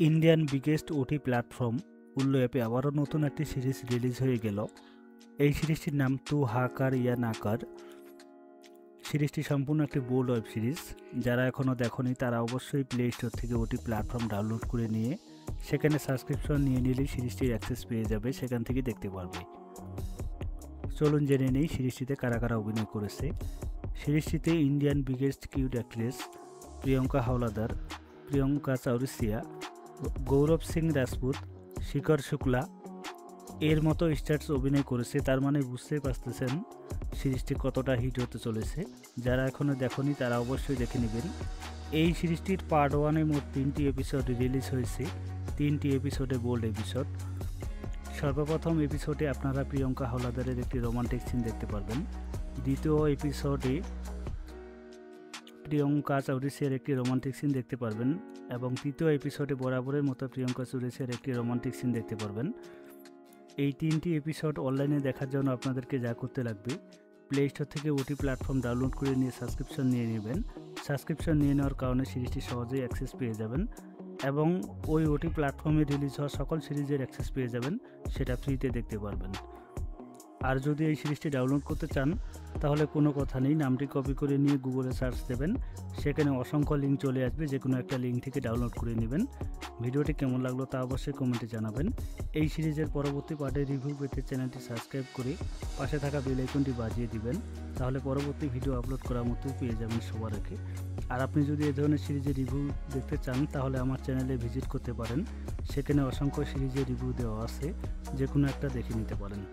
Indian biggest ওটি platform Ullu অ্যাপে আবারও নতুন একটি সিরিজ রিলিজ হয়ে গেল। এই সিরিজটির নাম তু হাকার ইয়া নাকার। সিরিজটি সম্পূর্ণ একটি বোল্ড ওয়েব সিরিজ। যারা এখনও দেখনি তারা অবশ্যই প্লে স্টোর থেকে ওটি প্ল্যাটফর্ম ডাউনলোড করে নিয়ে সেখানে সাবস্ক্রিপশন নিয়ে নিলেই সিরিজটির অ্যাক্সেস পেয়ে যাবে, সেখান থেকে দেখতে পারবে। চলুন জেনে নেই সিরিজটিতে কারা কারা অভিনয় করেছে। সিরিজটিতে Indian biggest cute actress Priyanka Howlader, Priyanka Chaurasia, Gaurav Singh Rajput, Shikhar Shukla এর মতো স্টার্স অভিনয় করেছে। তার মানে বুঝতেই পারতেছেন সিরিজটি কতটা হিট হতে চলেছে। যারা এখনও দেখনি তারা অবশ্যই দেখে নেবেন। এই সিরিজটির পার্ট 1-এ মোট 3টি এপিসোড রিলিজ হয়েছে। 3টি এপিসোডে বোল্ড এপিসোড। সর্বপ্রথম এপিসোডে আপনারা প্রিয়ঙ্কা হাওলাদারের একটি রোমান্টিক সিন দেখতে পারবেন। দ্বিতীয় এপিসোডে প্রিয়ঙ্কা চৌরসিয়ার একটি রোমান্টিক সিন দেখতে পারবেন এবং তৃতীয় এপিসোডে বরাবরের মতো প্রিয়ঙ্কা চৌরসিয়ার একটি রোমান্টিক সিন দেখতে পারবেন। এই 3টি এপিসোড অনলাইনে দেখার জন্য আপনাদেরকে যা করতে লাগবে, প্লে স্টোর থেকে ওটি প্ল্যাটফর্ম ডাউনলোড করে নিয়ে সাবস্ক্রিপশন নিয়ে নেবেন। সাবস্ক্রিপশন নিয়ে নেওয়ার কারণে সিরিজটি সহজেই অ্যাক্সেস পেয়ে যাবেন এবং ওই ওটি প্ল্যাটফর্মে রিলিজ হওয়া সকল সিরিজের অ্যাক্সেস পেয়ে যাবেন, সেটা ফ্রিতে দেখতে পারবেন। আর যদি এই সিরিজটি ডাউনলোড করতে চান তাহলে কোনো কথা নেই, নামটি কপি করে নিয়ে গুগলে সার্চ দেবেন, সেখানে অসংখ্য লিঙ্ক চলে আসবে, যে কোনো একটা লিঙ্ক থেকে ডাউনলোড করে নেবেন। ভিডিওটি কেমন লাগলো তা অবশ্যই কমেন্টে জানাবেন। এই সিরিজের পরবর্তী পার্টের রিভিউ পেতে চ্যানেলটি সাবস্ক্রাইব করে পাশে থাকা বেল আইকনটি বাজিয়ে দিবেন, তাহলে পরবর্তী ভিডিও আপলোড করার মতোই পেয়ে যাবেন সবার আগে। আর আপনি যদি এই ধরনের সিরিজের রিভিউ দেখতে চান তাহলে আমার চ্যানেলে ভিজিট করতে পারেন, সেখানে অসংখ্য সিরিজের রিভিউ দেওয়া আছে, যে কোনো একটা দেখে নিতে পারেন।